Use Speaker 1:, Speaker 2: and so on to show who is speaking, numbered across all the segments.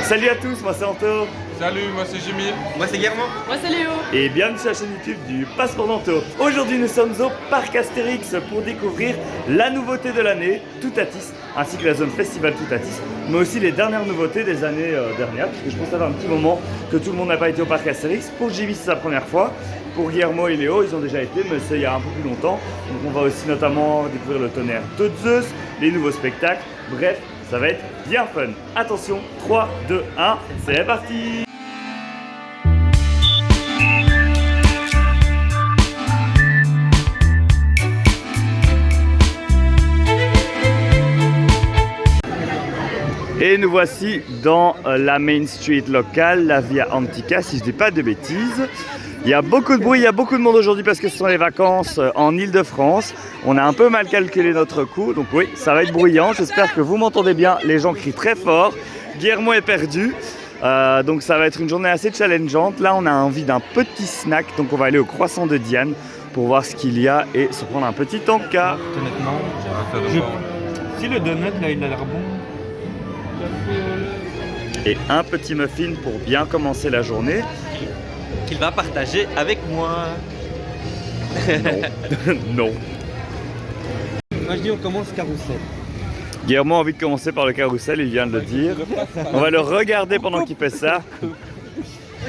Speaker 1: Salut à tous, moi c'est Anto.
Speaker 2: Salut, moi c'est Jimmy.
Speaker 3: Moi c'est Guillermo.
Speaker 4: Moi c'est Léo.
Speaker 1: Et bienvenue sur la chaîne YouTube du Passeport d'Anto. Aujourd'hui nous sommes au Parc Astérix pour découvrir la nouveauté de l'année, Toutatis, ainsi que la zone festival Toutatis, mais aussi les dernières nouveautés des années dernières, parce que je pense que ça fait un petit moment que tout le monde n'a pas été au Parc Astérix. Pour Jimmy c'est sa première fois, pour Guillermo et Léo ils ont déjà été, mais c'est il y a un peu plus longtemps. Donc on va aussi notamment découvrir le tonnerre de Zeus, les nouveaux spectacles, bref, ça va être bien fun. Attention, 3, 2, 1, c'est parti! Et nous voici dans la Main Street locale, la Via Antica, si je ne dis pas de bêtises. Il y a beaucoup de bruit, il y a beaucoup de monde aujourd'hui parce que ce sont les vacances en Ile-de-France. On a un peu mal calculé notre coup, donc oui, ça va être bruyant. J'espère que vous m'entendez bien, les gens crient très fort. Guillermo est perdu, donc ça va être une journée assez challengeante. Là, on a envie d'un petit snack, donc on va aller au croissant de Diane pour voir ce qu'il y a et se prendre un petit encas.
Speaker 3: Honnêtement, si le donut là il a l'air bon.
Speaker 1: Et un petit muffin pour bien commencer la journée.
Speaker 3: Qu'il va partager avec moi.
Speaker 1: Non. Non.
Speaker 3: Moi je dis on commence carrousel.
Speaker 1: Guillermo a envie de commencer par le carrousel, il vient de le dire. On va le regarder pendant qu'il fait ça.
Speaker 4: On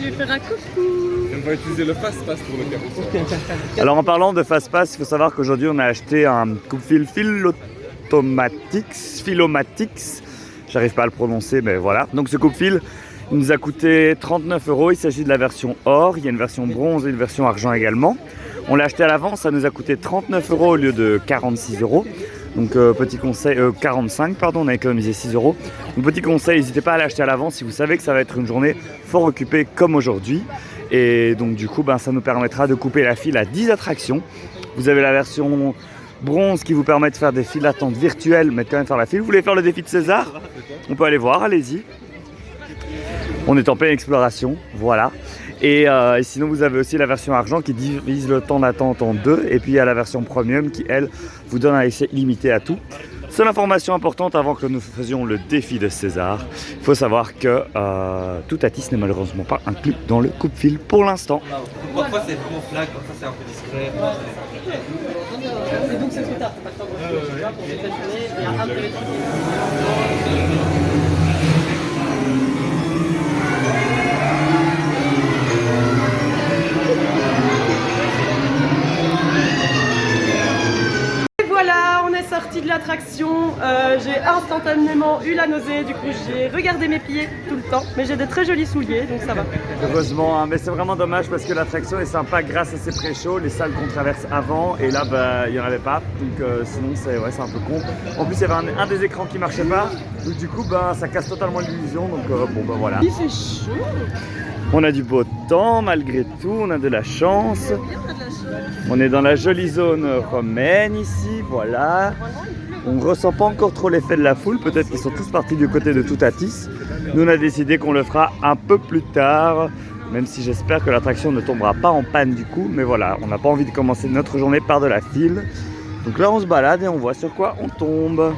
Speaker 4: lui faire un coucou.
Speaker 2: On va utiliser le fast-pass pour le carrousel.
Speaker 1: Alors en parlant de fast-pass, il faut savoir qu'aujourd'hui on a acheté un coupe-fil Philomatix. J'arrive pas à le prononcer, mais voilà. Donc ce coupe-fil, il nous a coûté 39 €. Il s'agit de la version or. Il y a une version bronze et une version argent également. On l'a acheté à l'avance, ça nous a coûté 39 € au lieu de 46 €. Donc petit conseil, 45 pardon, on a économisé 6 €. Donc petit conseil, n'hésitez pas à l'acheter à l'avance si vous savez que ça va être une journée fort occupée comme aujourd'hui. Et donc du coup, ça nous permettra de couper la file à 10 attractions. Vous avez la version bronze qui vous permet de faire des files d'attente virtuelles, mais de quand même faire la file. Vous voulez faire le défi de César? On peut aller voir, allez-y. On est en pleine exploration, voilà. Et sinon vous avez aussi la version argent qui divise le temps d'attente en deux. Et puis il y a la version premium qui, elle, vous donne un accès illimité à tout. Seule information importante avant que nous faisions le défi de César, il faut savoir que Toutatis n'est malheureusement pas inclus dans le coupe-fil pour l'instant.
Speaker 3: Parfois c'est vraiment flag, parfois c'est un peu discret.
Speaker 4: Et donc c'est trop tard, t'as pas le temps de recevoir pour détentionner et un peu les Voilà, on est sorti de l'attraction, j'ai instantanément eu la nausée, du coup j'ai regardé mes pieds tout le temps, mais j'ai de très jolis souliers, donc ça va.
Speaker 1: Heureusement, hein, mais c'est vraiment dommage parce que l'attraction est sympa grâce à ses pré-shows, les salles qu'on traverse avant, et là il n'y en avait pas, donc sinon c'est un peu con. En plus il y avait un des écrans qui marchait pas, donc du coup ça casse totalement l'illusion, donc voilà.
Speaker 4: Il fait chaud.
Speaker 1: On a du beau temps malgré tout, on a de la chance. On est dans la jolie zone romaine ici, voilà. On ne ressent pas encore trop l'effet de la foule, peut-être qu'ils sont tous partis du côté de Toutatis. Nous on a décidé qu'on le fera un peu plus tard, même si j'espère que l'attraction ne tombera pas en panne du coup. Mais voilà, on n'a pas envie de commencer notre journée par de la file. Donc là on se balade et on voit sur quoi on tombe.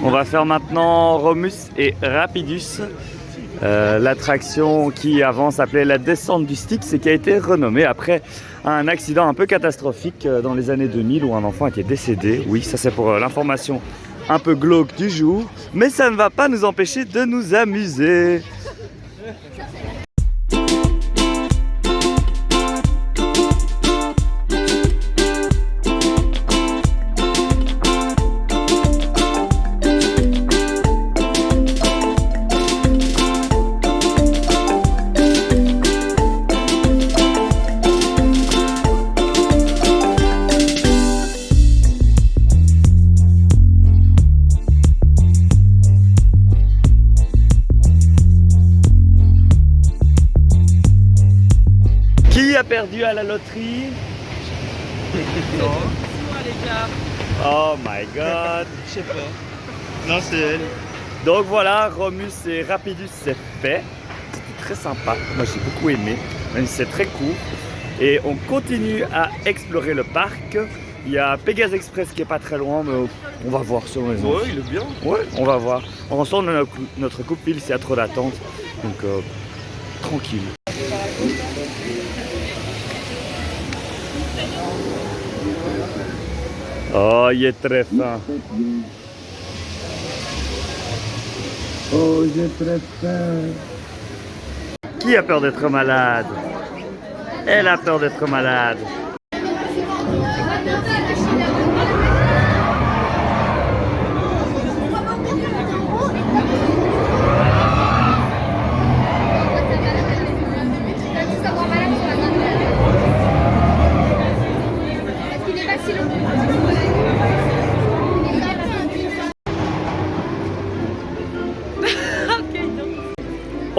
Speaker 1: On va faire maintenant Romus et Rapidus, l'attraction qui avant s'appelait la descente du Styx et qui a été renommée après un accident un peu catastrophique dans les années 2000 où un enfant était décédé. Oui, ça c'est pour l'information un peu glauque du jour, mais ça ne va pas nous empêcher de nous amuser. a perdu à la loterie?
Speaker 4: là.
Speaker 1: Oh my god.
Speaker 3: Je sais pas. Non, c'est elle.
Speaker 1: Donc voilà, Romus et Rapidus c'est fait. C'était très sympa, moi j'ai beaucoup aimé, même si c'est très court. Et on continue à explorer le parc. Il y a Pégase Express qui est pas très loin, mais on va voir sur les
Speaker 3: Ouais, il est bien.
Speaker 1: Ouais, on va voir. On ressort de notre coupe-file s'il y a trop d'attente. Donc tranquille. Oh, il est très fin. Oh, j'ai très faim. Qui a peur d'être malade? Elle a peur d'être malade.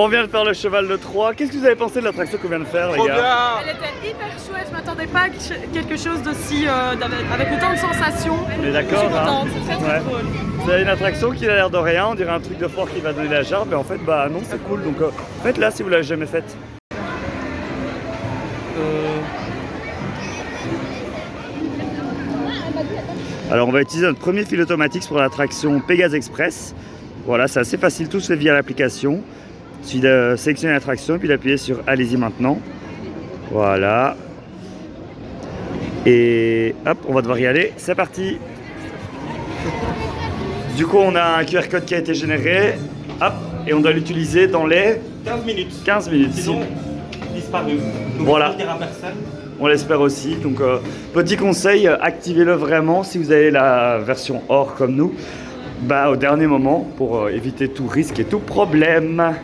Speaker 1: On vient de faire le cheval de Troie. Qu'est-ce que vous avez pensé de l'attraction qu'on vient de faire, les gars?
Speaker 4: Elle était hyper chouette, je m'attendais pas à quelque chose d'aussi avec autant de sensations.
Speaker 1: On est d'accord,
Speaker 4: Je suis contente, c'est très
Speaker 1: Ouais.
Speaker 4: drôle.
Speaker 1: C'est une attraction qui a l'air de rien, on dirait un truc de fort qui va donner la jarre, mais en fait, bah non, c'est cool. Donc, faites-la si vous l'avez jamais faite. Alors, on va utiliser notre premier fil automatique pour l'attraction Pégase Express. Voilà, c'est assez facile, tout se fait via l'application. Il suffit de sélectionner l'attraction puis d'appuyer sur Allez-y maintenant. Voilà. Et hop, on va devoir y aller. C'est parti. Du coup, on a un QR code qui a été généré. Hop, et on doit l'utiliser dans les
Speaker 3: 15 minutes.
Speaker 1: 15 minutes.
Speaker 3: Sinon, disparu. Donc,
Speaker 1: Voilà.
Speaker 3: on ne dira à personne.
Speaker 1: On l'espère aussi. Donc, petit conseil, activez-le vraiment si vous avez la version or comme nous. Bah, au dernier moment pour éviter tout risque et tout problème.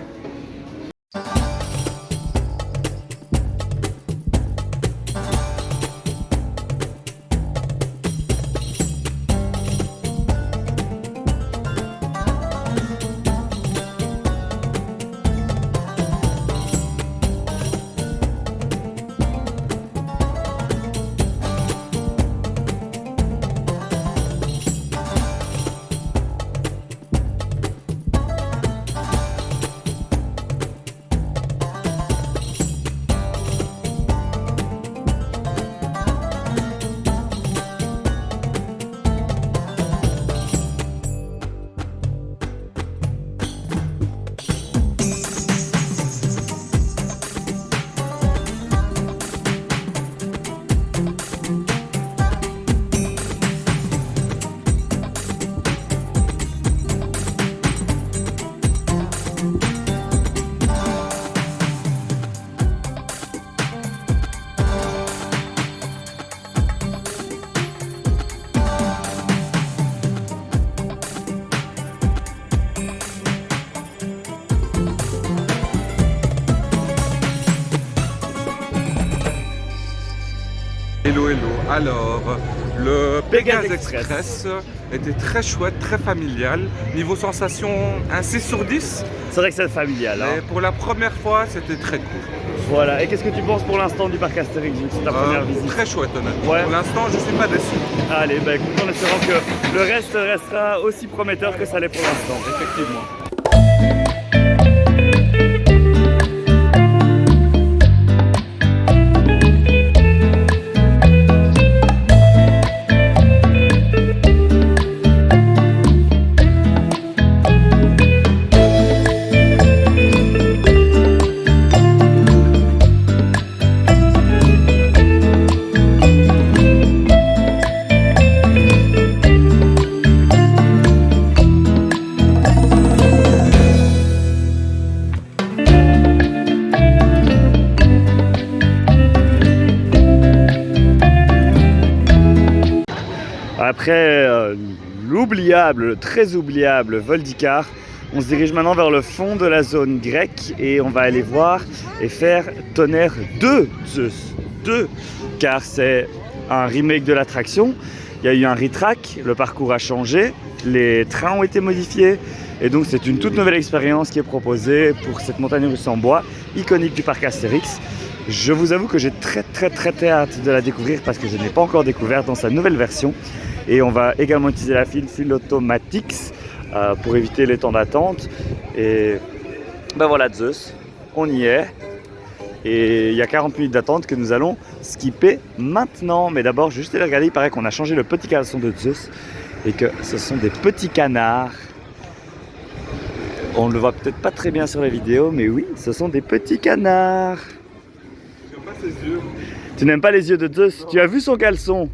Speaker 2: Hello, hello. Alors, le
Speaker 1: Pégase
Speaker 2: Pégase
Speaker 1: Express.
Speaker 2: Express était très chouette, très familial. Niveau sensation, un 6 sur 10.
Speaker 1: C'est vrai que c'est familial. Hein.
Speaker 2: Et pour la première fois, c'était très cool.
Speaker 1: Voilà. Et qu'est-ce que tu penses pour l'instant du parc Astérix, vu que c'est ta première visite?
Speaker 2: Très chouette, honnêtement.
Speaker 1: Ouais.
Speaker 2: Pour l'instant, je ne suis pas déçu.
Speaker 1: Allez, bah écoute, en espérant que le reste restera aussi prometteur que ça l'est pour l'instant.
Speaker 2: Effectivement.
Speaker 1: Après l'oubliable, le très oubliable vol d'Icare, on se dirige maintenant vers le fond de la zone grecque et on va aller voir et faire Tonnerre 2 Zeus 2, car c'est un remake de l'attraction. Il y a eu un retrack, le parcours a changé, les trains ont été modifiés et donc c'est une toute nouvelle expérience qui est proposée pour cette montagne russe en bois, iconique du parc Astérix. Je vous avoue que j'ai très hâte de la découvrir parce que je ne l'ai pas encore découverte dans sa nouvelle version. Et on va également utiliser la file Automatics pour éviter les temps d'attente. Et ben voilà Zeus, on y est. Et il y a 40 minutes d'attente que nous allons skipper maintenant. Mais d'abord, juste aller regarder, il paraît qu'on a changé le petit caleçon de Zeus et que ce sont des petits canards. On ne le voit peut-être pas très bien sur la vidéo, mais oui, ce sont des petits canards.
Speaker 2: J'aime pas ses yeux.
Speaker 1: Tu n'aimes pas les yeux de Zeus? Tu as vu son caleçon?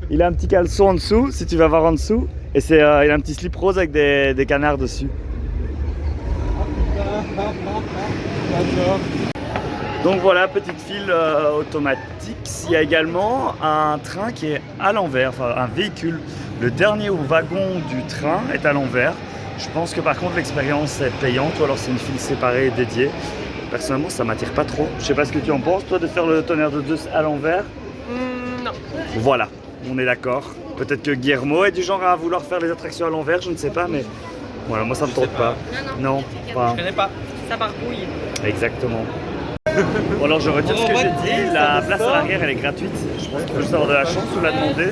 Speaker 1: Il a un petit caleçon en dessous, si tu vas voir en dessous. Et il a un petit slip rose avec des canards dessus. Donc voilà, petite file automatique. Il y a également un train qui est à l'envers, enfin un véhicule. Le dernier wagon du train est à l'envers. Je pense que par contre l'expérience est payante ou alors c'est une file séparée dédiée. Personnellement ça m'attire pas trop. Je sais pas ce que tu en penses toi de faire le tonnerre de Zeus à l'envers.
Speaker 4: Non.
Speaker 1: Voilà, on est d'accord. Peut-être que Guillermo est du genre à vouloir faire les attractions à l'envers, je ne sais pas, mais voilà, moi ça me tente pas. Non, enfin,
Speaker 3: Je connais pas.
Speaker 4: Ça barbouille.
Speaker 1: exactement. Bon alors je retire ce que j'ai dit, la place à l'arrière elle est gratuite. Je pense qu'il faut juste avoir de la chance ou la demander.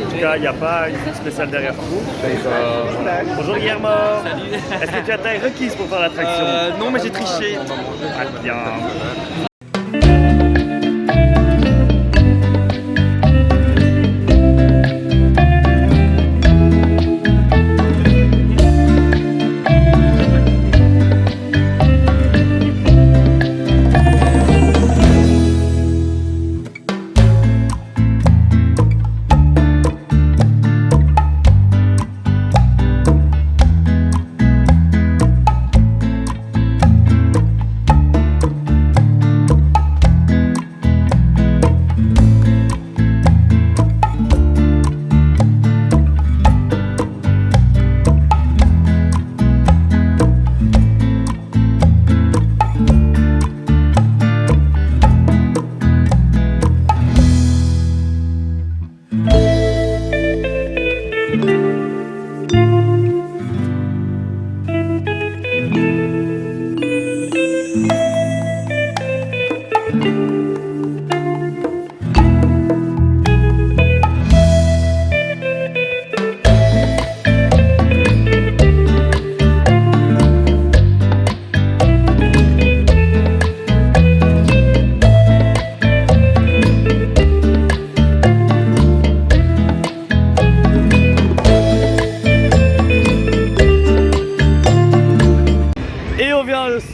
Speaker 1: En tout cas, il n'y a pas une file spéciale derrière vous. Bonjour Guillermo.
Speaker 3: Salut.
Speaker 1: Est-ce que tu as taille requise pour faire l'attraction?
Speaker 3: Non, mais j'ai triché.
Speaker 1: Ah bien.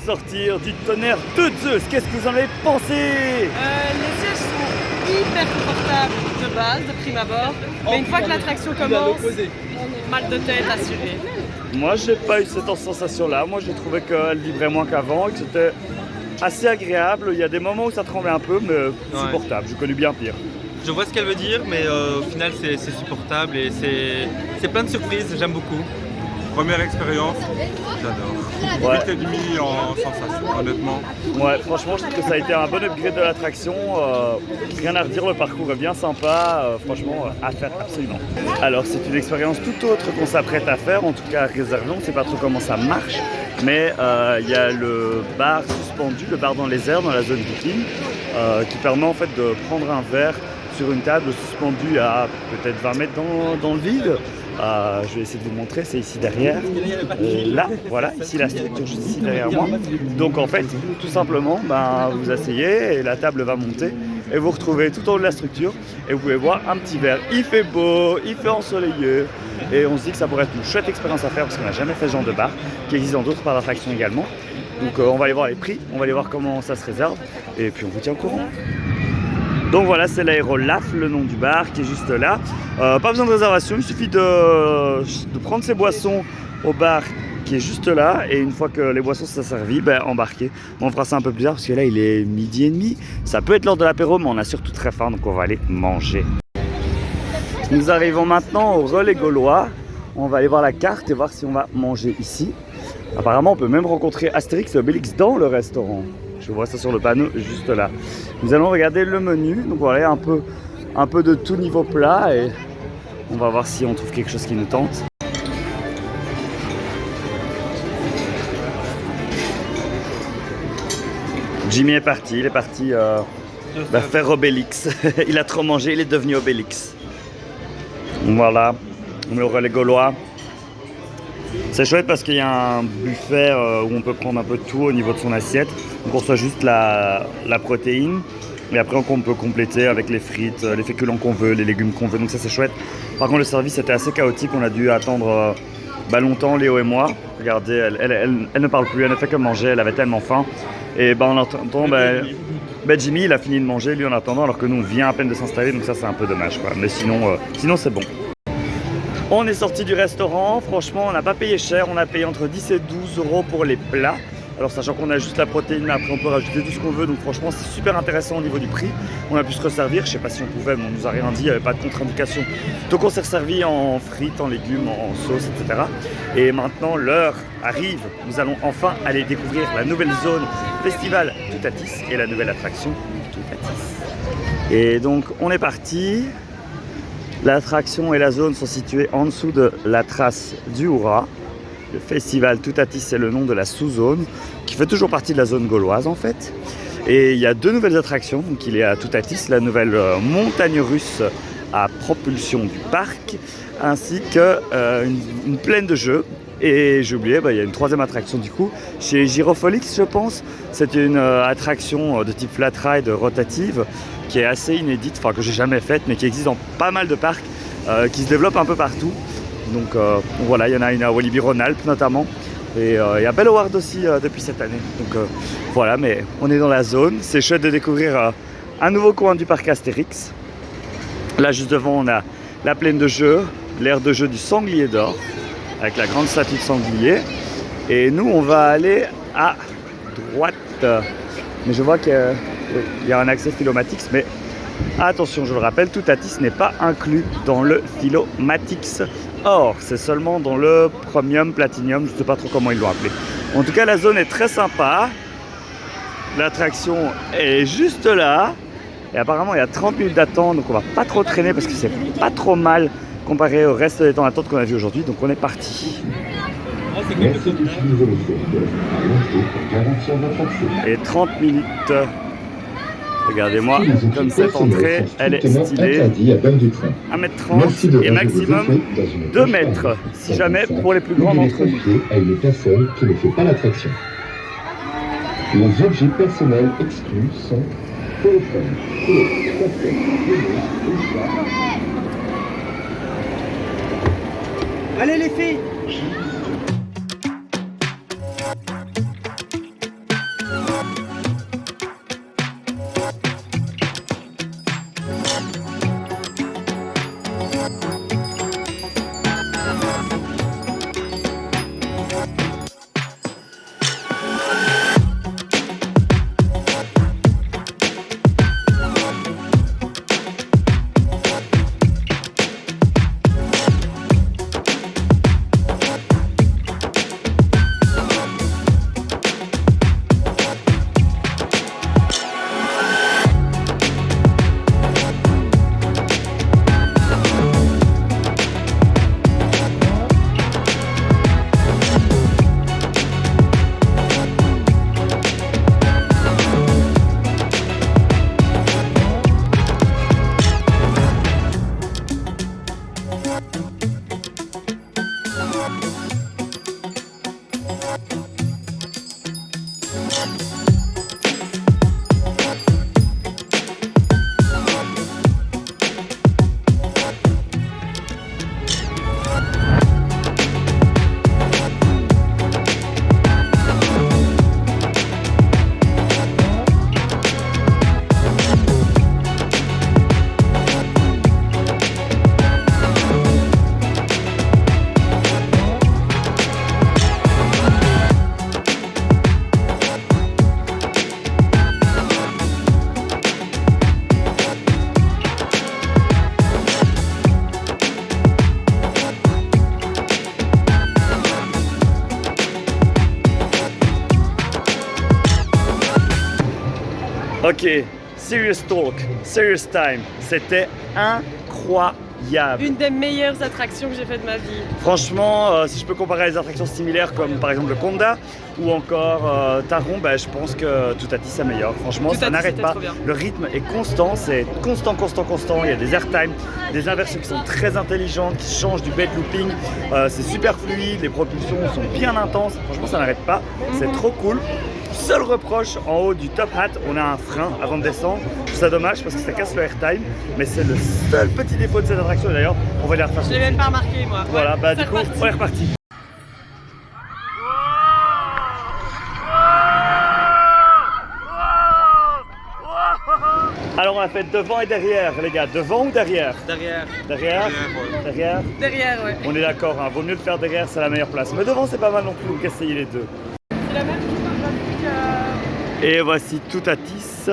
Speaker 1: Sortir du tonnerre de Zeus. Qu'est-ce que vous en avez pensé?
Speaker 4: Les sièges sont hyper confortables de base, de prime abord. Mais une fois que l'attraction commence, mal de tête assuré.
Speaker 1: Moi, j'ai pas eu cette sensation-là. Moi, j'ai trouvé qu'elle vibrait moins qu'avant et que c'était assez agréable. Il y a des moments où ça tremblait un peu, mais supportable. J'ai connu bien pire.
Speaker 3: Je vois ce qu'elle veut dire, mais au final, c'est supportable et c'est plein de surprises. J'aime beaucoup.
Speaker 2: Première expérience, j'adore.
Speaker 1: Ouais.
Speaker 2: 8,5 en sensation, honnêtement.
Speaker 1: Ouais, franchement, je trouve que ça a été un bon upgrade de l'attraction. Rien à redire, le parcours est bien sympa. Franchement, à faire absolument. Alors, c'est une expérience tout autre qu'on s'apprête à faire. En tout cas, réservons. On ne sait pas trop comment ça marche. Mais il y a le bar suspendu, le bar dans les airs, dans la zone viking, qui permet en fait de prendre un verre sur une table suspendue à peut-être 20 mètres dans le vide. Je vais essayer de vous montrer, c'est ici derrière, là, voilà, ici la structure juste ici derrière moi. Donc en fait, tout simplement, vous asseyez et la table va monter et vous retrouvez tout au haut de la structure et vous pouvez boire un petit verre. Il fait beau, il fait ensoleillé et on se dit que ça pourrait être une chouette expérience à faire parce qu'on n'a jamais fait ce genre de bar qui existe dans d'autres parcs d'attractions également. Donc on va aller voir les prix, on va aller voir comment ça se réserve et puis on vous tient au courant. Donc voilà, c'est l'Aérolaf, le nom du bar qui est juste là. Pas besoin de réservation, il suffit de prendre ses boissons au bar qui est juste là. Et une fois que les boissons sont servies, embarquer. On fera ça un peu plus tard parce que là il est 12h30. Ça peut être l'heure de l'apéro, mais on a surtout très faim, donc on va aller manger. Nous arrivons maintenant au relais gaulois. On va aller voir la carte et voir si on va manger ici. Apparemment, on peut même rencontrer Astérix et Obélix dans le restaurant. Je vois ça sur le panneau juste là. Nous allons regarder le menu. Donc voilà, un peu de tout niveau plat et on va voir si on trouve quelque chose qui nous tente. Jimmy est parti, il est parti faire Obélix. Il a trop mangé, il est devenu Obélix. Voilà, on est au relais gaulois. C'est chouette parce qu'il y a un buffet où on peut prendre un peu de tout au niveau de son assiette. Donc on reçoit juste la protéine. Et après on peut compléter avec les frites, les féculents qu'on veut, les légumes qu'on veut. Donc ça c'est chouette. Par contre le service était assez chaotique. On a dû attendre longtemps, Léo et moi. Regardez, elle ne parle plus, elle ne fait que manger. Elle avait tellement faim. Et en attendant, Jimmy il a fini de manger lui en attendant. Alors que nous on vient à peine de s'installer. Donc ça c'est un peu dommage quoi. Mais sinon c'est bon. On est sorti du restaurant, franchement on n'a pas payé cher, on a payé entre 10 et 12 euros pour les plats. Alors sachant qu'on a juste la protéine, après on peut rajouter tout ce qu'on veut, donc franchement c'est super intéressant au niveau du prix. On a pu se resservir, je sais pas si on pouvait, mais on nous a rien dit, il n'y avait pas de contre-indication. Donc on s'est resservi en frites, en légumes, en sauce, etc. Et maintenant l'heure arrive, nous allons enfin aller découvrir la nouvelle zone festival Toutatis et la nouvelle attraction Toutatis. Et donc on est parti. L'attraction et la zone sont situées en dessous de la trace du Hura. Le festival Toutatis, c'est le nom de la sous-zone qui fait toujours partie de la zone gauloise en fait. Et il y a deux nouvelles attractions. Donc il y a à Toutatis la nouvelle montagne russe à propulsion du parc, ainsi que une plaine de jeux. Et j'ai oublié, il y a une troisième attraction du coup, chez Gyrofolix je pense. C'est une attraction de type flat ride rotative qui est assez inédite, que j'ai jamais faite, mais qui existe dans pas mal de parcs, qui se développe un peu partout. Donc voilà, il y en a une à Walibi-Rhône-Alpes notamment. Et il y a Belloward aussi depuis cette année. Donc voilà, mais on est dans la zone. C'est chouette de découvrir un nouveau coin du parc Astérix. Là juste devant on a la plaine de jeu, l'aire de jeu du Sanglier d'Or, avec la grande statue de sanglier. Et nous on va aller à droite. Mais je vois qu'il y a un accès Philomatix, mais attention, je le rappelle, Toutatis n'est pas inclus dans le Philomatix Or, c'est seulement dans le Premium, Platinum, je ne sais pas trop comment ils l'ont appelé. En tout cas, la zone est très sympa. L'attraction est juste là. Et apparemment, il y a 30 minutes d'attente, donc on va pas trop traîner parce que c'est pas trop mal comparé au reste des temps d'attente qu'on a vu aujourd'hui. Donc on est parti. Et 30 minutes. Regardez-moi, comme cette entrée, elle est stylée. 1m30 et maximum 2 mètres, si jamais pour les plus grands d'entre nous.
Speaker 5: À une personne qui ne fait pas l'attraction. Les objets personnels exclus sont téléphone,
Speaker 6: Allez les filles!
Speaker 1: Ok, serious talk, serious time. C'était incroyable.
Speaker 4: une des meilleures attractions que j'ai fait de ma vie.
Speaker 1: Franchement, si je peux comparer à des attractions similaires comme par exemple le Conda ou encore Taron, bah, je pense que Toutatis c'est meilleur. Franchement, ça n'arrête pas. Le rythme est constant, c'est constant. Il y a des airtime, des inversions qui sont très intelligentes, qui changent du bait looping. C'est super fluide, les propulsions sont bien intenses. Franchement, ça n'arrête pas. C'est trop cool. Seul reproche, en haut du Top Hat, on a un frein avant de descendre. Je trouve ça dommage parce que ça casse le airtime, mais c'est le seul petit défaut de cette attraction. D'ailleurs, on va les refaire.
Speaker 4: Je l'ai même pas remarqué moi.
Speaker 1: Voilà, bah du coup, on est reparti. Alors on a fait devant et derrière, les gars. Devant ou derrière?
Speaker 3: Derrière.
Speaker 1: Derrière. Derrière.
Speaker 4: Derrière, ouais.
Speaker 1: On est d'accord, hein. Vaut mieux le faire derrière, c'est la meilleure place. Mais devant, c'est pas mal non plus, donc essayez les deux.
Speaker 4: C'est la même chose.
Speaker 1: Et voici Toutatis.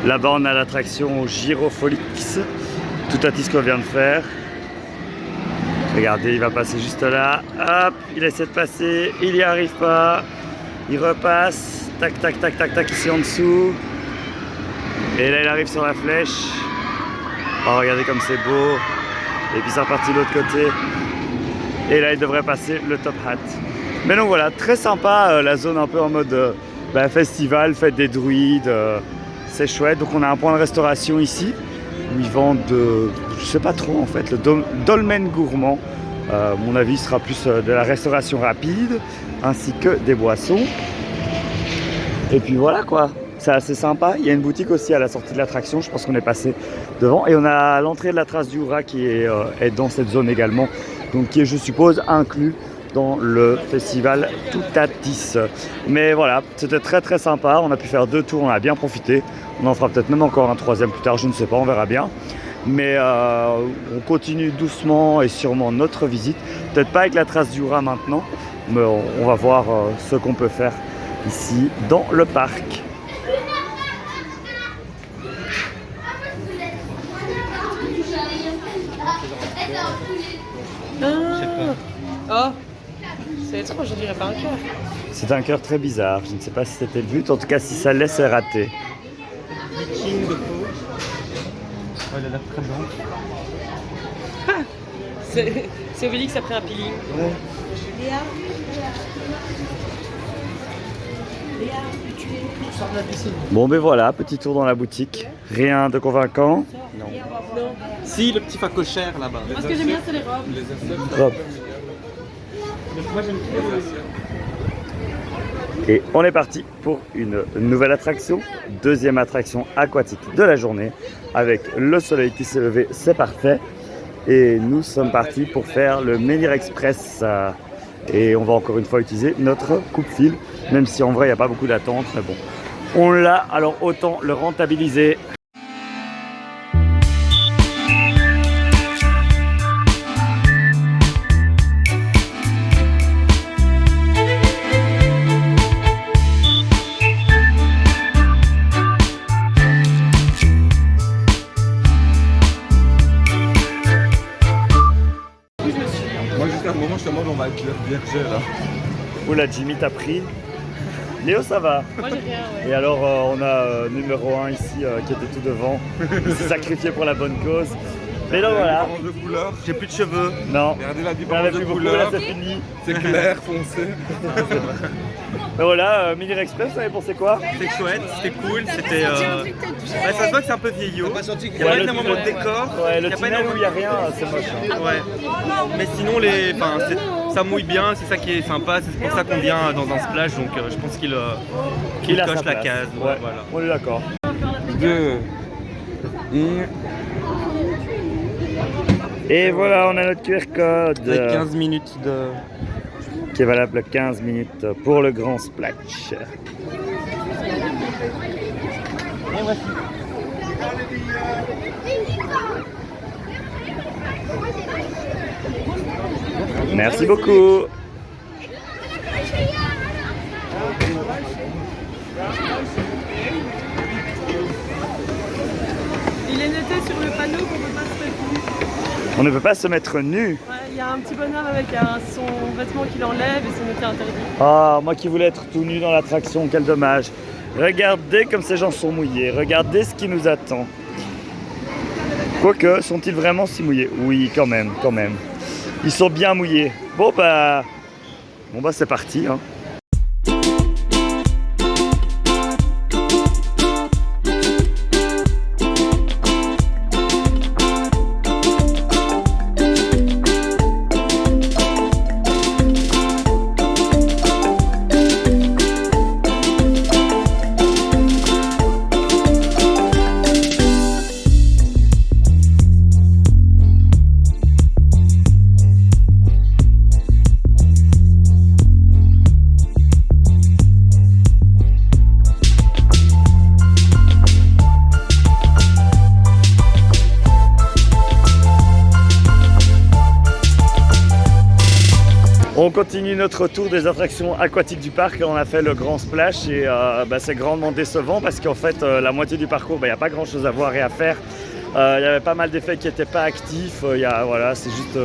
Speaker 1: Là-bas, on a l'attraction Gyrofolix. Toutatis qu'on vient de faire. Regardez, il va passer juste là. Hop, il essaie de passer, il n'y arrive pas. Il repasse. Tac, ici en dessous. Et là, il arrive sur la flèche. Oh, regardez comme c'est beau. Et puis, c'est reparti de l'autre côté. Et là, il devrait passer le Top Hat. Mais donc voilà, très sympa la zone un peu en mode festival, fête des druides. C'est chouette. Donc, on a un point de restauration ici où ils vendent, je sais pas trop en fait, le dolmen gourmand. Mon avis sera plus de la restauration rapide ainsi que des boissons. Et puis voilà quoi. C'est assez sympa. Il y a une boutique aussi à la sortie de l'attraction. Je pense qu'on est passé devant. Et on a l'entrée de la trace du Hura qui est dans cette zone également. Donc qui est, je suppose, inclus dans le festival Toutatis. Mais voilà, c'était très sympa. On a pu faire 2 tours, on a bien profité. On en fera peut-être même encore un 3e plus tard, je ne sais pas, on verra bien. Mais on continue doucement et sûrement notre visite. Peut-être pas avec la trace du Hura maintenant, mais on va voir ce qu'on peut faire ici dans le parc.
Speaker 4: Oh, c'est étrange, je dirais pas un cœur.
Speaker 1: C'est un cœur très bizarre, je ne sais pas si c'était le but, en tout cas si ça le laisse, c'est raté.
Speaker 3: King de peau. Oh, il a l'air très bon.
Speaker 4: C'est Obélix après un peeling.
Speaker 1: Ouais. Bon ben voilà, petit tour dans la boutique. Rien de convaincant.
Speaker 3: Non. Si, le petit facochère là-bas.
Speaker 4: Moi, ce que j'aime bien, c'est les robes.
Speaker 1: Hop.
Speaker 3: Moi, j'aime
Speaker 1: Et on est parti pour une nouvelle attraction, 2e attraction aquatique de la journée, avec le soleil qui s'est levé, c'est parfait. Et nous sommes partis pour faire le Menhir Express. Et on va encore une fois utiliser notre coupe-fil, même si en vrai il n'y a pas beaucoup d'attente, mais bon. On l'a, alors autant le rentabiliser.
Speaker 2: Moi, jusqu'à un moment, je te demande, on va être vierge là.
Speaker 1: Oula, Jimmy t'a pris. Léo, ça va?
Speaker 4: Moi, j'ai rien, ouais.
Speaker 1: Et alors, on a numéro 1 ici qui était tout devant. Il s'est sacrifié pour la bonne cause. Mais donc voilà.
Speaker 2: Différence de couleur.
Speaker 1: J'ai plus de cheveux. Non.
Speaker 2: Regardez la
Speaker 1: Il n'y en
Speaker 2: différence
Speaker 1: avait
Speaker 2: de
Speaker 1: plus beaucoup,
Speaker 2: couleur.
Speaker 1: là c'est fini.
Speaker 2: C'est clair, foncé.
Speaker 1: Mais voilà, Menhir Express, vous avez pensé quoi?
Speaker 3: C'était chouette, c'était cool, c'était... ça se voit que c'est un peu vieillot. Il n'y a pas énormément de décor.
Speaker 1: Ouais, le
Speaker 3: il y a pas
Speaker 1: tunnel où il n'y a
Speaker 3: énormément-
Speaker 1: rien, c'est moche. Hein.
Speaker 3: Ouais. Mais sinon, ça mouille bien, c'est ça qui est sympa. C'est pour ça qu'on vient dans un splash, donc je pense qu'il
Speaker 1: Il a sa
Speaker 3: coche la
Speaker 1: place.
Speaker 3: case.
Speaker 1: Ouais,
Speaker 3: Voilà.
Speaker 1: on est d'accord.
Speaker 2: 2.
Speaker 1: Et voilà, on a notre QR code
Speaker 3: Avec 15 minutes de...
Speaker 1: qui est valable 15 minutes pour le grand splash.
Speaker 3: Et voici.
Speaker 1: Merci beaucoup.
Speaker 4: Il est noté sur le panneau qu'on peut pas se mettre nu.
Speaker 1: On ne peut pas se mettre nu.
Speaker 4: Ouais, il y a un petit bonhomme avec son vêtement qu'il enlève et c'est noté interdit.
Speaker 1: Ah, moi qui voulais être tout nu dans l'attraction, quel dommage. Regardez comme ces gens sont mouillés. Regardez ce qui nous attend. Quoique, sont-ils vraiment si mouillés? Oui, quand même, quand même. Ils sont bien mouillés. Bon bah c'est parti, hein. On continue notre tour des attractions aquatiques du parc. On a fait le grand splash et c'est grandement décevant parce qu'en fait la moitié du parcours, il n'y a pas grand chose à voir et à faire. Il y avait pas mal d'effets qui n'étaient pas actifs. Voilà, c'est juste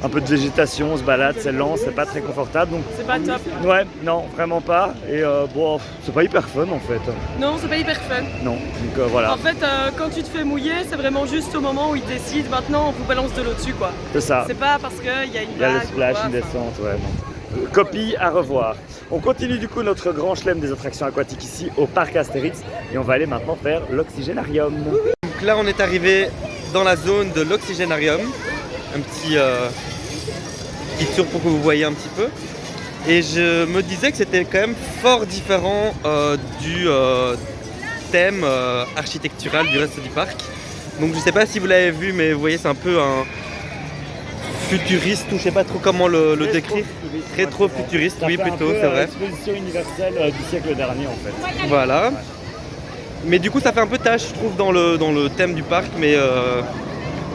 Speaker 1: un peu de végétation, on se balade, c'est lent, c'est pas très confortable. Donc,
Speaker 4: C'est pas top.
Speaker 1: ouais, non, vraiment pas. Et c'est pas hyper fun en fait.
Speaker 4: Non, c'est pas hyper fun.
Speaker 1: Non, donc voilà,
Speaker 4: En fait, quand tu te fais mouiller, c'est vraiment juste au moment où ils décident maintenant on vous balance de l'eau dessus quoi.
Speaker 1: c'est ça.
Speaker 4: C'est pas parce qu'il y a une
Speaker 1: Il y a le
Speaker 4: vague ou
Speaker 1: splash,
Speaker 4: quoi,
Speaker 1: une
Speaker 4: enfin,
Speaker 1: descente, ouais. Non. Copie à revoir. On continue du coup notre grand chelem des attractions aquatiques ici au parc Astérix et on va aller maintenant faire l'oxygénarium.
Speaker 3: Donc là, on est arrivé dans la zone de l'oxygénarium. Un petit tour pour que vous voyez un petit peu. Et je me disais que c'était quand même fort différent du thème architectural du reste du parc. Donc je sais pas si vous l'avez vu, mais vous voyez, c'est un peu un futuriste, ou je sais pas trop comment le décrire. Rétro-futuriste, oui, plutôt, c'est vrai.
Speaker 1: L'exposition universelle du siècle dernier en fait.
Speaker 3: Voilà. Mais du coup, ça fait un peu tâche, je trouve, dans le thème du parc, mais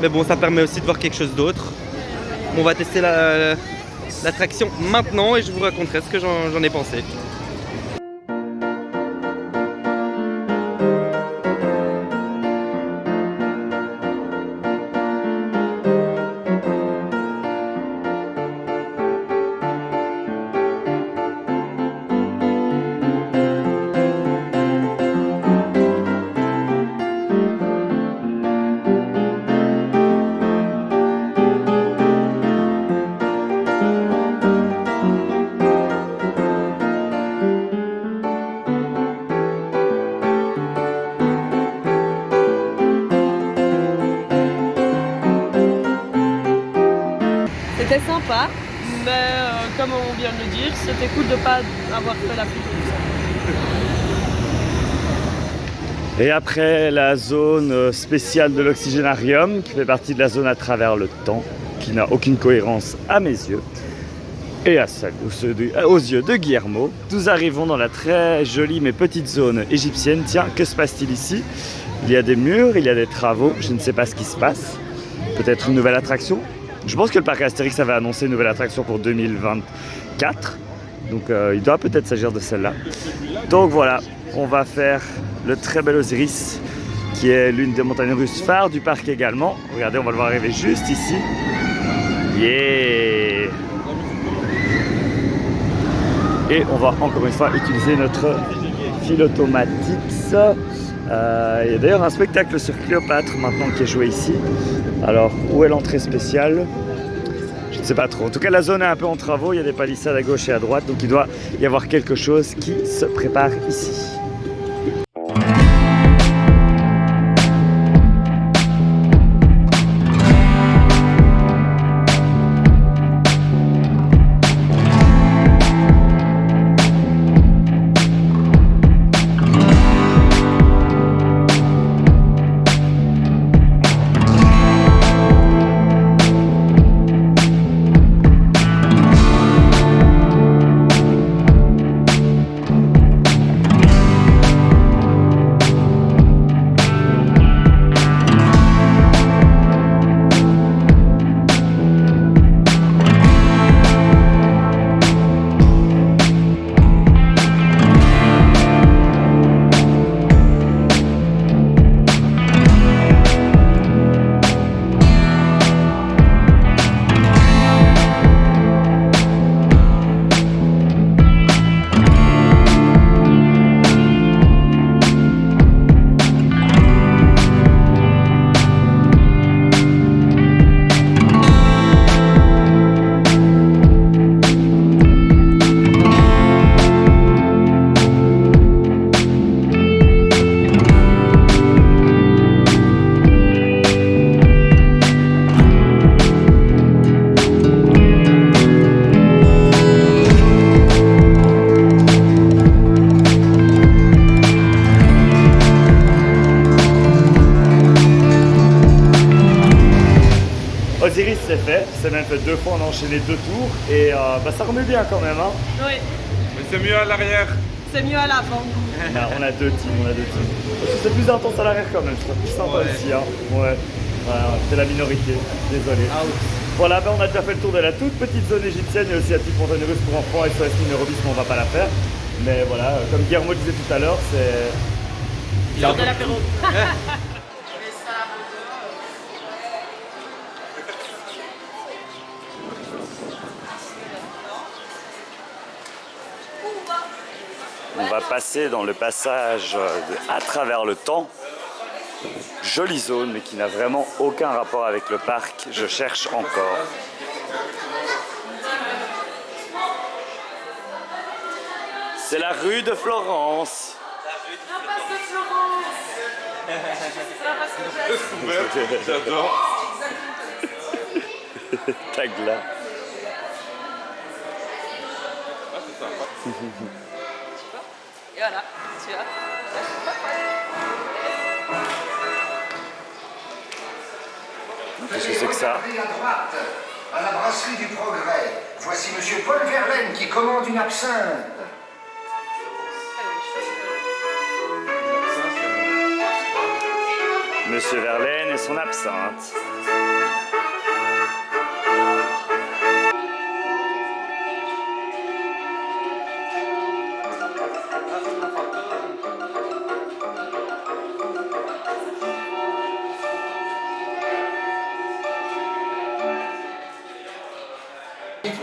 Speaker 3: bon, ça permet aussi de voir quelque chose d'autre. On va tester l'attraction maintenant et je vous raconterai ce que j'en ai pensé.
Speaker 4: C'était sympa, mais comme on vient de le dire, c'était cool de ne pas avoir fait la pluie.
Speaker 1: Et après la zone spéciale de l'oxygénarium, qui fait partie de la zone à travers le temps, qui n'a aucune cohérence à mes yeux, et à celle aux yeux de Guillermo, nous arrivons dans la très jolie mais petite zone égyptienne. Tiens, que se passe-t-il ici? Il y a des murs, il y a des travaux, je ne sais pas ce qui se passe. Peut-être une nouvelle attraction? Je pense que le parc Astérix avait annoncé une nouvelle attraction pour 2024. Donc il doit peut-être s'agir de celle-là. Donc voilà, on va faire le très bel Osiris, qui est l'une des montagnes russes phares du parc également. Regardez, on va le voir arriver juste ici. Yeah! Et on va encore une fois utiliser notre fil automatique. Il y a d'ailleurs un spectacle sur Cléopâtre maintenant qui est joué ici. Alors, où est l'entrée spéciale? Je ne sais pas trop. En tout cas, la zone est un peu en travaux. Il y a des palissades à gauche et à droite. Donc, il doit y avoir quelque chose qui se prépare ici. Osiris c'est fait, c'est même fait 2 fois, on a enchaîné 2 tours et bah, ça remet bien quand même. Hein.
Speaker 4: Oui,
Speaker 2: Mais c'est mieux à l'arrière.
Speaker 4: c'est mieux à l'avant.
Speaker 1: On a 2 teams, Parce que c'est plus intense à l'arrière quand même, c'est plus sympa aussi. Hein. Ouais, c'est la minorité, désolé. Voilà, ben on a déjà fait le tour de la toute petite zone égyptienne, il y a aussi la petite montagne russe pour enfants et SOS Numérobis, mais on va pas la faire. Mais voilà, comme Guillermo disait tout à l'heure, c'est...
Speaker 4: L'heure de l'apéro.
Speaker 1: On va passer dans le passage à travers le temps. Jolie zone, mais qui n'a vraiment aucun rapport avec le parc. Je cherche encore. C'est la rue de Florence.
Speaker 2: J'adore.
Speaker 1: Tag là.
Speaker 4: Et voilà, tu as.
Speaker 1: Qu'est-ce que c'est que ça?
Speaker 6: À droite, à la brasserie du Progrès. Voici Monsieur Paul Verlaine qui commande une absinthe.
Speaker 1: Monsieur Verlaine et son absinthe.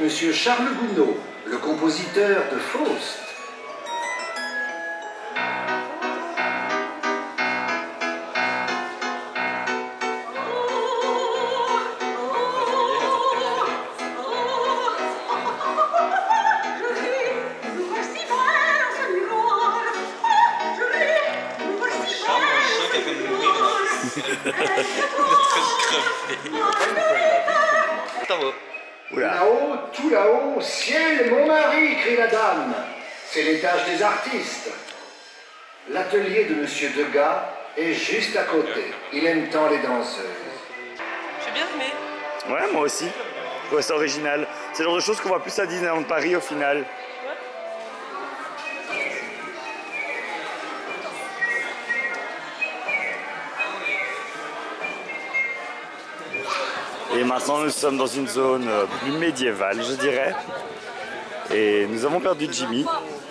Speaker 6: Monsieur Charles Gounod, le compositeur de Faust.
Speaker 1: Oula.
Speaker 6: Là-haut, tout là-haut, ciel, mon mari, crie la dame. C'est l'étage des artistes. L'atelier de Monsieur Degas est juste à côté. Il aime tant les danseuses.
Speaker 4: J'ai bien aimé.
Speaker 1: Ouais, moi aussi. Je trouve ça original. C'est le genre de choses qu'on voit plus à Disneyland Paris au final. Et maintenant nous sommes dans une zone plus médiévale, je dirais. Et nous avons perdu Jimmy.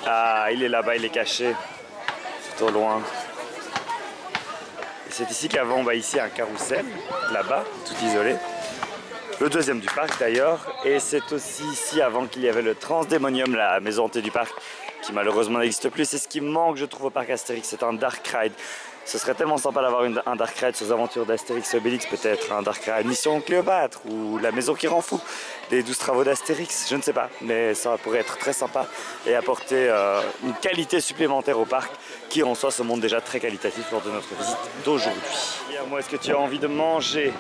Speaker 1: Ah, il est là-bas, il est caché. Tout au loin. Et c'est ici qu'avant, ici un carrousel, là-bas, tout isolé. Le deuxième du parc d'ailleurs. Et c'est aussi ici avant qu'il y avait le Transdémonium, la maison hantée du parc, qui malheureusement n'existe plus. C'est ce qui manque, je trouve, au parc Astérix, c'est un Dark Ride. Ce serait tellement sympa d'avoir un Dark Ride sur les aventures d'Astérix et Obélix, peut-être un Dark Ride Mission Cléopâtre ou la maison qui rend fou, les 12 travaux d'Astérix, je ne sais pas, mais ça pourrait être très sympa et apporter une qualité supplémentaire au parc qui en soi se montre déjà très qualitatif lors de notre visite d'aujourd'hui. Moi, est-ce que tu as envie de manger?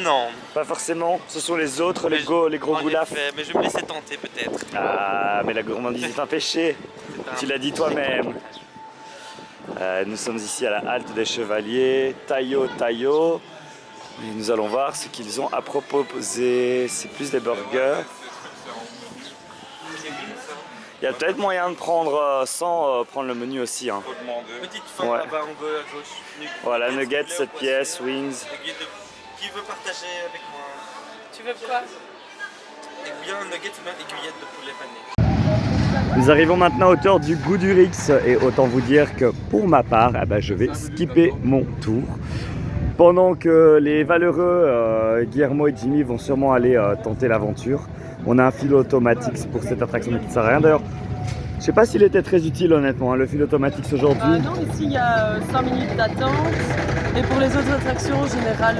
Speaker 3: Non.
Speaker 1: Pas forcément, ce sont les autres, les gros goulafs.
Speaker 3: Mais je vais me laisser tenter peut-être.
Speaker 1: Ah, mais la gourmandise est un péché, tu l'as dit toi-même. Nous sommes ici à la halte des Chevaliers, Taillot. Et nous allons voir ce qu'ils ont à proposer. C'est plus des burgers. Il y a peut-être moyen de prendre sans prendre le menu aussi. Hein.
Speaker 3: Petite fin
Speaker 1: Ouais.
Speaker 3: là-bas en bas à gauche.
Speaker 1: Voilà, nuggets, 7 pièces, wings.
Speaker 3: Qui veut partager avec moi?
Speaker 4: Tu veux quoi?
Speaker 3: Aiguillon, nugget ou même aiguillette de poulet pané.
Speaker 1: Nous arrivons maintenant à hauteur du Goudurix et autant vous dire que pour ma part, je vais skipper mon tour. Pendant que les valeureux Guillermo et Jimmy vont sûrement aller tenter l'aventure. On a un fil automatique pour cette attraction mais qui ne sert à rien. D'ailleurs, je ne sais pas s'il était très utile honnêtement, le fil automatique aujourd'hui.
Speaker 4: Non, ici il y a 5 minutes d'attente. Et pour les autres attractions, en général,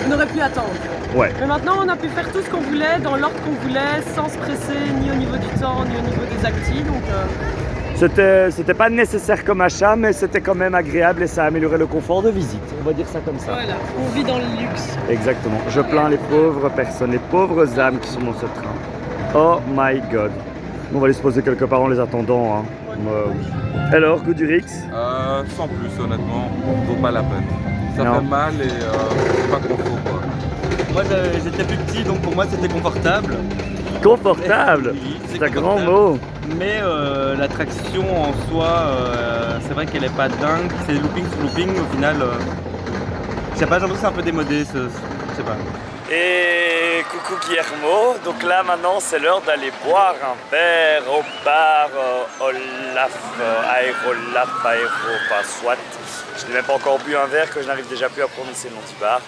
Speaker 4: on aurait pu attendre.
Speaker 1: Ouais.
Speaker 4: Mais maintenant, on a pu faire tout ce qu'on voulait, dans l'ordre qu'on voulait, sans se presser, ni au niveau du temps, ni au niveau des actis. Donc,
Speaker 1: C'était pas nécessaire comme achat, mais c'était quand même agréable et ça a amélioré le confort de visite. On va dire ça comme ça.
Speaker 4: voilà, on vit dans le luxe.
Speaker 1: Exactement. Je plains les pauvres personnes, les pauvres âmes qui sont dans ce train. Oh my god. On va aller se poser quelque part en les attendant. Hein. Oui. Alors, Goudurix?
Speaker 2: Sans plus, honnêtement, vaut pas la peine. Ça
Speaker 1: Non.
Speaker 2: fait mal et c'est pas trop faux, quoi.
Speaker 3: j'étais plus petit, donc pour moi c'était confortable.
Speaker 1: Confortable,
Speaker 3: Oui,
Speaker 1: c'est un grand
Speaker 3: confortable.
Speaker 1: mot.
Speaker 3: Mais l'attraction en soi, c'est vrai qu'elle est pas dingue. C'est looping sur looping, au final, je sais pas, j'ai l'impression que c'est un peu démodé, je sais pas.
Speaker 1: Et coucou Guillermo, donc là maintenant c'est l'heure d'aller boire un verre au bar Olaf, pas soit. Je n'ai même pas encore bu un verre que je n'arrive déjà plus à prononcer le nom du bar.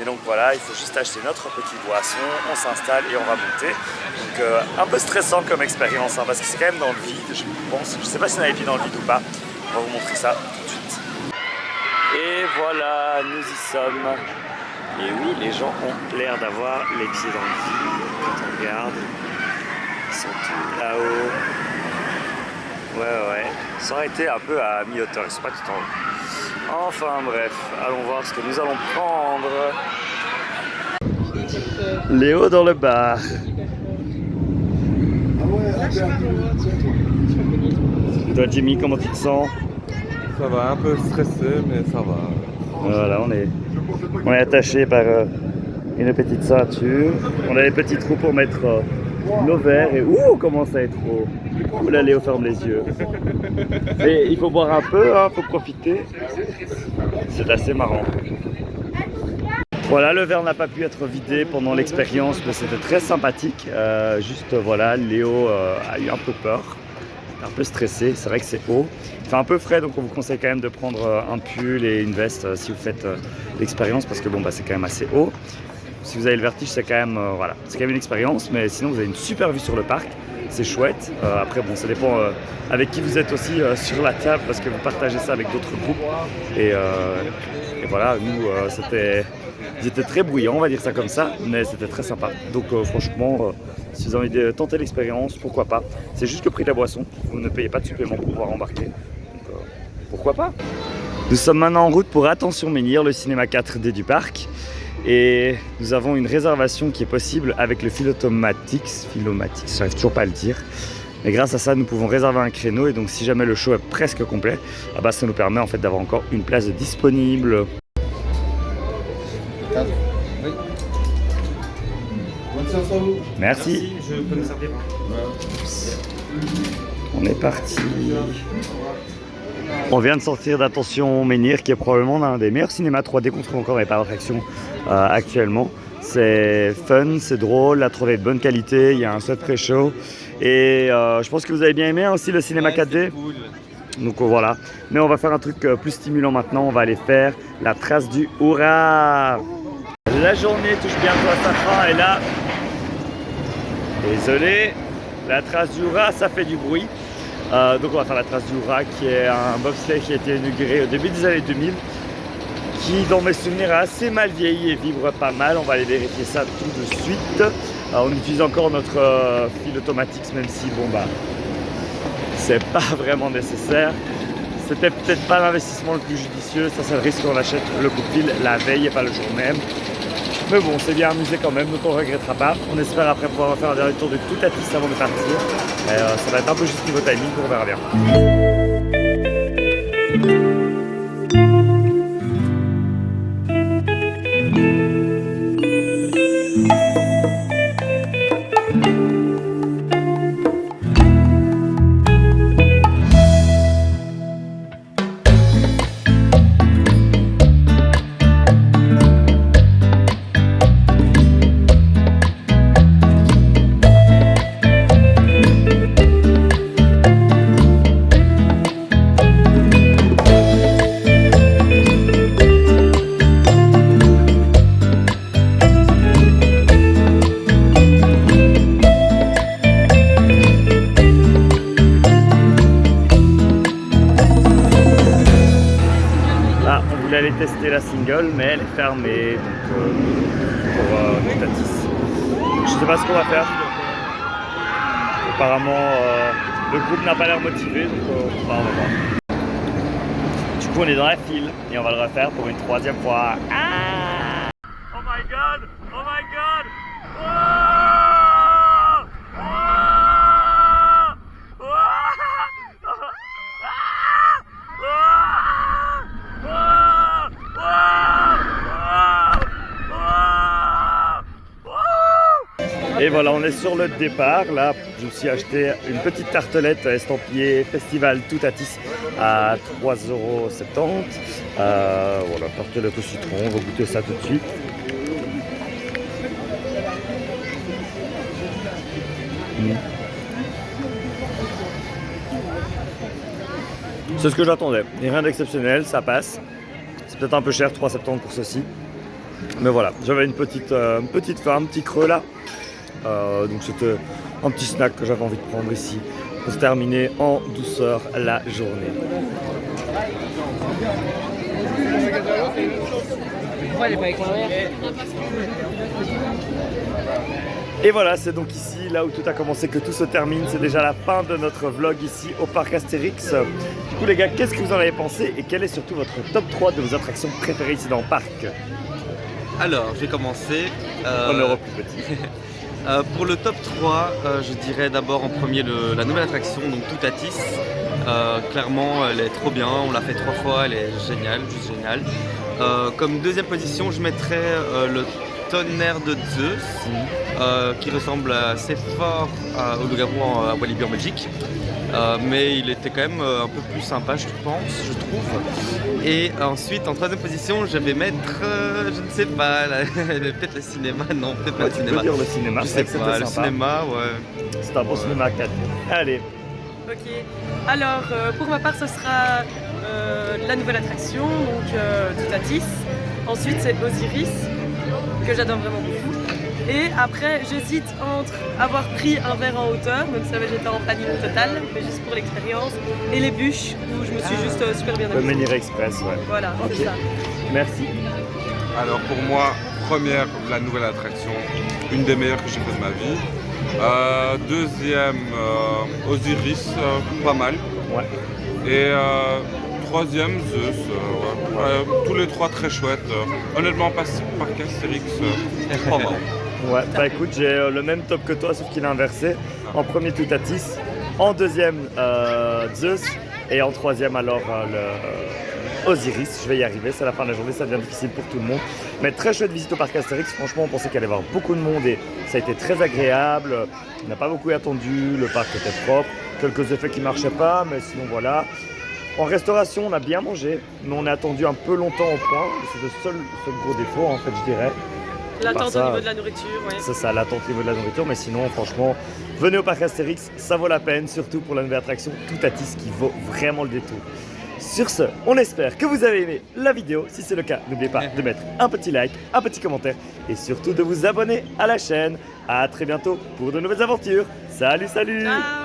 Speaker 1: Et donc voilà, il faut juste acheter notre petite boisson, on s'installe et on va monter. Donc un peu stressant comme expérience, hein, parce que c'est quand même dans le vide, je pense. Je sais pas si on a les pieds dans le vide ou pas. On va vous montrer ça tout de suite. Et voilà, nous y sommes. Et oui, les gens ont l'air d'avoir les pieds dans le vide. Quand on regarde, ils sont tous là-haut. Ouais. Ça aurait été un peu à mi-hauteur, ils sont pas tout en haut. Enfin bref, allons voir ce que nous allons prendre. Léo dans le bar. Toi Jimmy, comment tu te sens?
Speaker 2: Ça va, un peu stressé, mais ça va.
Speaker 1: Voilà, on est attaché par une petite ceinture. On a des petits trous pour mettre nos verres et on commence à être haut. Ouh là, Léo ferme les yeux. Et il faut boire un peu, hein, faut profiter. C'est assez marrant. Voilà, le verre n'a pas pu être vidé pendant l'expérience, mais c'était très sympathique. Juste voilà, Léo a eu un peu peur, un peu stressé. C'est vrai que c'est haut. Il fait un peu frais, donc on vous conseille quand même de prendre un pull et une veste si vous faites l'expérience, parce que bon, bah, c'est quand même assez haut. Si vous avez le vertige, c'est quand même voilà, c'est quand même une expérience, mais sinon vous avez une super vue sur le parc. C'est chouette. Après, bon, ça dépend avec qui vous êtes aussi sur la table, parce que vous partagez ça avec d'autres groupes. Et voilà, nous, c'était très bruyant, on va dire ça comme ça, mais c'était très sympa. Donc franchement, si vous avez envie de tenter l'expérience, pourquoi pas. C'est juste le prix de la boisson. Vous ne payez pas de supplément pour pouvoir embarquer. Donc pourquoi pas. Nous sommes maintenant en route pour Attention Menhir, le cinéma 4D du parc. Et nous avons une réservation qui est possible avec le Philomatix, j'arrive toujours pas à le dire. Mais grâce à ça, nous pouvons réserver un créneau et donc si jamais le show est presque complet, ah bah, ça nous permet en fait d'avoir encore une place disponible.
Speaker 3: Oui.
Speaker 1: Merci.
Speaker 3: Je peux nous servir.
Speaker 1: On est parti. On vient de sortir d'Attention Menhir, qui est probablement l'un des meilleurs cinémas 3D qu'on trouve encore dans les parcs d'attraction actuellement. C'est fun, c'est drôle, la 3D est de bonne qualité, il y a un set très chaud. Et je pense que vous avez bien aimé aussi le cinéma 4D.
Speaker 3: Cool.
Speaker 1: Donc voilà. Mais on va faire un truc plus stimulant maintenant. On va aller faire la trace du Hurrah. La journée touche bientôt à sa fin et là, désolé, la trace du Hurrah, ça fait du bruit. Donc on va faire la trace du Hurrah, qui est un bobsleigh qui a été inauguré au début des années 2000, qui dans mes souvenirs a assez mal vieilli et vibre pas mal. On va aller vérifier ça tout de suite. On utilise encore notre fil Automatix, même si bon bah c'est pas vraiment nécessaire. C'était peut-être pas l'investissement le plus judicieux. Ça c'est le risque qu'on achète le coup de fil la veille et pas le jour même. Mais bon, c'est bien amusé quand même, donc on ne regrettera pas. On espère après pouvoir faire un dernier tour de tout à Atis avant de partir. Ça va être un peu juste niveau timing, on verra bien. Aller tester la single, mais elle est fermée donc pour Atis. Je sais pas ce qu'on va faire. Apparemment le groupe n'a pas l'air motivé, donc on va voir. Du coup on est dans la file et on va le refaire pour une troisième fois. Ah, oh my god, oh my god, oh, oh, oh, oh. Et voilà, on est sur le départ. Là, je me suis acheté une petite tartelette estampillée Festival Toutatis à 3,70 €. Voilà, tartelette au citron, on va goûter ça tout de suite. C'est ce que j'attendais. Et rien d'exceptionnel, ça passe. C'est peut-être un peu cher, 3,70 € pour ceci. Mais voilà, j'avais une petite faim, un petit creux là. Donc c'était un petit snack que j'avais envie de prendre ici pour se terminer en douceur la journée. Et voilà, c'est donc ici, là où tout a commencé, que tout se termine. C'est déjà la fin de notre vlog ici au parc Astérix. Du coup les gars, qu'est-ce que vous en avez pensé et quel est surtout votre top 3 de vos attractions préférées ici dans le parc?
Speaker 3: Alors, je vais commencer.
Speaker 1: En Europe plus petit.
Speaker 3: Pour le top 3, je dirais d'abord en premier la nouvelle attraction, donc Toutatis. Clairement, elle est trop bien, on l'a fait 3 fois, elle est géniale, juste géniale. Comme deuxième position, je mettrais le tonnerre de Zeus, qui ressemble assez fort au loup-garou à Walibi en Belgique. Mais il était quand même un peu plus sympa, je trouve. Et ensuite, en troisième position, je vais mettre, je ne sais pas, peut-être le cinéma, non, peut-être pas le cinéma.
Speaker 1: Tu peux dire le cinéma,
Speaker 3: Je
Speaker 1: c'est
Speaker 3: sais
Speaker 1: que c'était
Speaker 3: pas, le
Speaker 1: sympa.
Speaker 3: cinéma, ouais.
Speaker 1: C'est un bon cinéma à 4. Allez.
Speaker 4: Ok, alors pour ma part ce sera la nouvelle attraction, donc Toutatis. Ensuite c'est Osiris, que j'adore vraiment beaucoup. Et après j'hésite entre avoir pris un verre en hauteur, même si j'étais en panique totale, mais juste pour l'expérience, et les bûches où je me suis juste super bien
Speaker 1: Le
Speaker 4: amusée.
Speaker 1: Menhir Express, ouais.
Speaker 4: Voilà,
Speaker 1: Ok.
Speaker 4: c'est ça.
Speaker 1: Merci.
Speaker 2: Alors pour moi, première, la nouvelle attraction, une des meilleures que j'ai fait de ma vie. Deuxième, Osiris, pas mal.
Speaker 1: Ouais.
Speaker 2: Et troisième, Zeus. Ouais. Tous les trois très chouettes. Honnêtement, parc Astérix, pas mal.
Speaker 1: Ouais, bah écoute, j'ai le même top que toi, sauf qu'il est inversé. En premier, Toutatis. En deuxième, Zeus. Et en troisième, alors, le Osiris. Je vais y arriver, c'est la fin de la journée, ça devient difficile pour tout le monde. Mais très chouette visite au parc Astérix. Franchement, on pensait qu'il allait y avoir beaucoup de monde et ça a été très agréable. On n'a pas beaucoup attendu, le parc était propre. Quelques effets qui ne marchaient pas, mais sinon voilà. En restauration, on a bien mangé, mais on a attendu un peu longtemps au point. C'est le seul gros défaut, en fait, je dirais.
Speaker 4: L'attente
Speaker 1: ça,
Speaker 4: au niveau de la nourriture, oui.
Speaker 1: C'est ça, l'attente au niveau de la nourriture. Mais sinon, franchement, venez au parc Astérix, ça vaut la peine, surtout pour la nouvelle attraction Toutatis qui vaut vraiment le détour. Sur ce, on espère que vous avez aimé la vidéo. Si c'est le cas, n'oubliez pas de mettre un petit like, un petit commentaire et surtout de vous abonner à la chaîne. À très bientôt pour de nouvelles aventures. Salut, salut!
Speaker 4: Ciao!